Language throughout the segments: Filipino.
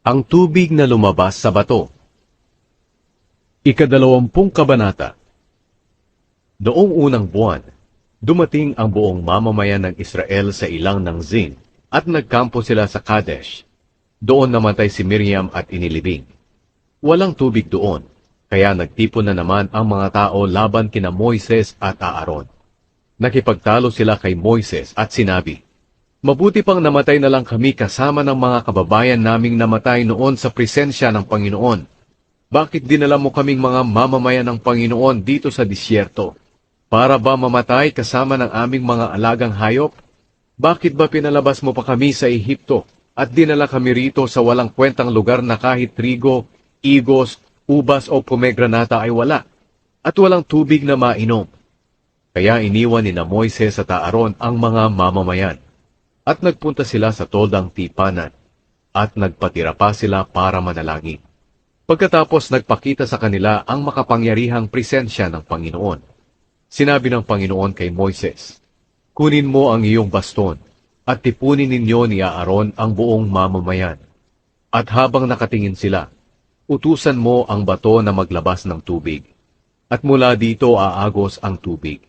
Ang tubig na lumabas sa bato. Ikadalawampung kabanata. Noong unang buwan, dumating ang buong mamamayan ng Israel sa ilang ng Zin, at nagkampo sila sa Kadesh. Doon namatay si Miriam at inilibing. Walang tubig doon, kaya nagtipon na naman ang mga tao laban kina Moises at Aaron. Nakipagtalo sila kay Moises at sinabi, "Mabuti pang namatay na lang kami kasama ng mga kababayan naming namatay noon sa presensya ng Panginoon. Bakit dinala mo kaming mga mamamayan ng Panginoon dito sa disyerto? Para ba mamatay kasama ng aming mga alagang hayop? Bakit ba pinalabas mo pa kami sa Ehipto at dinala kami rito sa walang kwentang lugar na kahit trigo, igos, ubas o pomegranata ay wala, at walang tubig na mainom?" Kaya iniwan ni na Moises at Aaron ang mga mamamayan, at nagpunta sila sa toldang tipanan, at nagpatira pa sila para manalangin. Pagkatapos nagpakita sa kanila ang makapangyarihang presensya ng Panginoon. Sinabi ng Panginoon kay Moises, "Kunin mo ang iyong baston, at tipunin ninyo ni Aaron ang buong mamamayan. At habang nakatingin sila, utusan mo ang bato na maglabas ng tubig, at mula dito aagos ang tubig.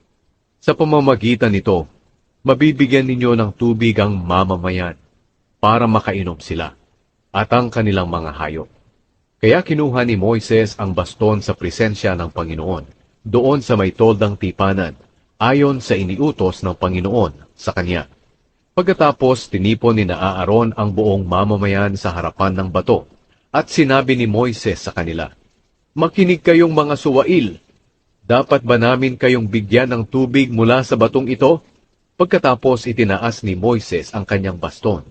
Sa pamamagitan nito, mabibigyan ninyo ng tubig ang mamamayan, para makainom sila, at ang kanilang mga hayop." Kaya kinuha ni Moises ang baston sa presensya ng Panginoon, doon sa may toldang tipanan, ayon sa iniutos ng Panginoon sa kanya. Pagkatapos tinipon ni na Aaron ang buong mamamayan sa harapan ng bato, at sinabi ni Moises sa kanila, "Makinig kayong mga suwail. Dapat ba namin kayong bigyan ng tubig mula sa batong ito?" Pagkatapos itinaas ni Moises ang kanyang baston.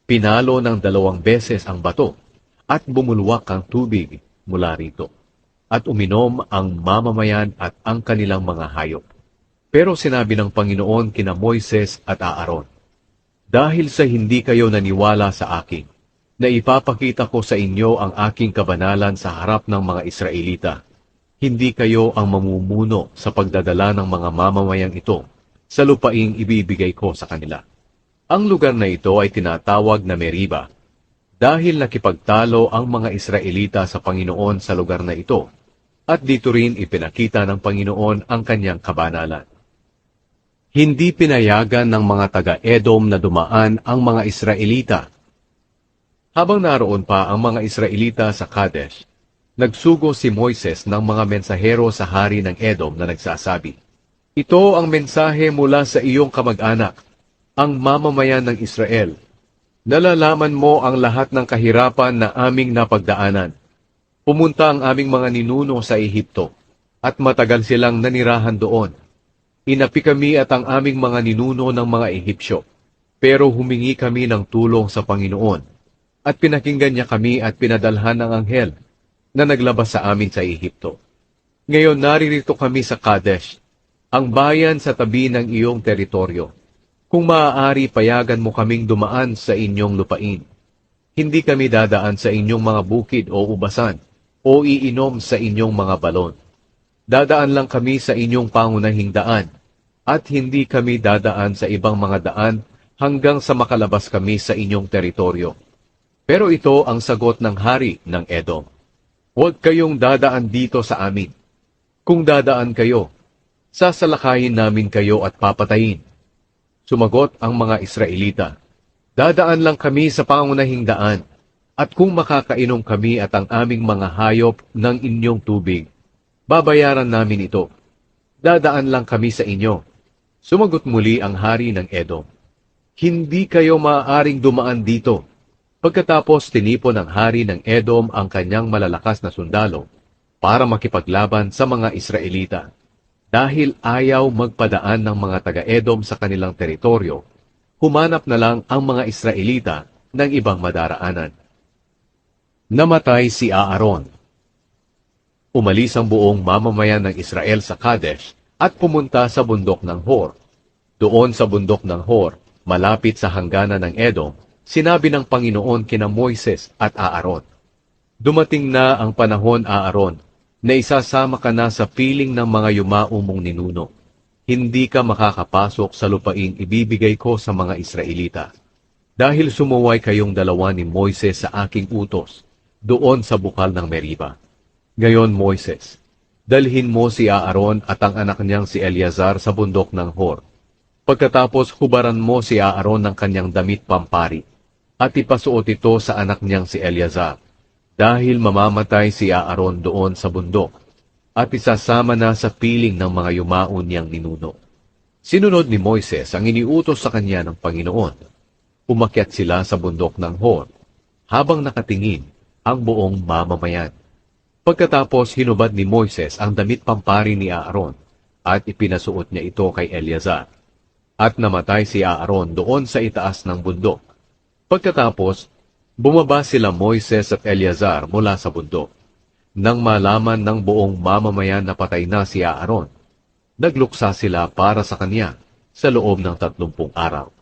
Pinalo ng 2 beses ang bato, at bumulwak ang tubig mula rito. At uminom ang mamamayan at ang kanilang mga hayop. Pero sinabi ng Panginoon kina Moises at Aaron, "Dahil sa hindi kayo naniwala sa akin, na ipapakita ko sa inyo ang aking kabanalan sa harap ng mga Israelita, hindi kayo ang mamumuno sa pagdadala ng mga mamamayang ito sa lupaing ibibigay ko sa kanila." Ang lugar na ito ay tinatawag na Meriba, dahil nakipagtalo ang mga Israelita sa Panginoon sa lugar na ito, at dito rin ipinakita ng Panginoon ang kanyang kabanalan. Hindi pinayagan ng mga taga-Edom na dumaan ang mga Israelita. Habang naroon pa ang mga Israelita sa Kadesh, nagsugo si Moises ng mga mensahero sa hari ng Edom na nagsasabi, "Ito ang mensahe mula sa iyong kamag-anak, ang mamamayan ng Israel. Nalalaman mo ang lahat ng kahirapan na aming napagdaanan. Pumunta ang aming mga ninuno sa Ehipto, at matagal silang nanirahan doon. Inapi kami at ang aming mga ninuno ng mga Ehipsyo, pero humingi kami ng tulong sa Panginoon, at pinakinggan niya kami at pinadalhan ng anghel na naglabas sa amin sa Ehipto. Ngayon naririto kami sa Kadesh, ang bayan sa tabi ng iyong teritoryo. Kung maaari, payagan mo kaming dumaan sa inyong lupain. Hindi kami dadaan sa inyong mga bukid o ubasan, o iinom sa inyong mga balon. Dadaan lang kami sa inyong pangunahing daan, at hindi kami dadaan sa ibang mga daan hanggang sa makalabas kami sa inyong teritoryo." Pero ito ang sagot ng hari ng Edom, "Huwag kayong dadaan dito sa amin. Kung dadaan kayo, sasalakayin namin kayo at papatayin." Sumagot ang mga Israelita, "Dadaan lang kami sa pangunahing daan, at kung makakainom kami at ang aming mga hayop ng inyong tubig, babayaran namin ito. Dadaan lang kami sa inyo." Sumagot muli ang hari ng Edom, "Hindi kayo maaaring dumaan dito." Pagkatapos tinipon ng hari ng Edom ang kanyang malalakas na sundalo para makipaglaban sa mga Israelita. Dahil ayaw magpadaan ng mga taga-Edom sa kanilang teritoryo, humanap na lang ang mga Israelita ng ibang madaraanan. Namatay si Aaron. Umalis ang buong mamamayan ng Israel sa Kadesh at pumunta sa bundok ng Hor. Doon sa bundok ng Hor, malapit sa hangganan ng Edom, sinabi ng Panginoon kina Moises at Aaron, "Dumating na ang panahon, Aaron, na isasama ka na sa piling ng mga yumaumong ninuno. Hindi ka makakapasok sa lupaing ibibigay ko sa mga Israelita. dahil sumuway kayong dalawa ni Moises sa aking utos, doon sa bukal ng Meriba. Ngayon, Moises, dalhin mo si Aaron at ang anak niyang si Eleazar sa bundok ng Hor. Pagkatapos hubaran mo si Aaron ng kanyang damit pampari, at ipasuot ito sa anak niyang si Eleazar, dahil mamamatay si Aaron doon sa bundok, at isasama na sa piling ng mga yumaon niyang ninuno. Sinunod ni Moises ang iniutos sa kanya ng Panginoon. Umakyat sila sa bundok ng Hor, habang nakatingin ang buong mamamayan. Pagkatapos hinubad ni Moises ang damit pampari ni Aaron, at ipinasuot niya ito kay Eleazar. At namatay si Aaron doon sa itaas ng bundok. Pagkatapos, bumaba sila Moises at Eleazar mula sa bundok. Nang malaman ng buong mamamayan na patay na si Aaron, nagluksa sila para sa kanya sa loob ng 30 araw.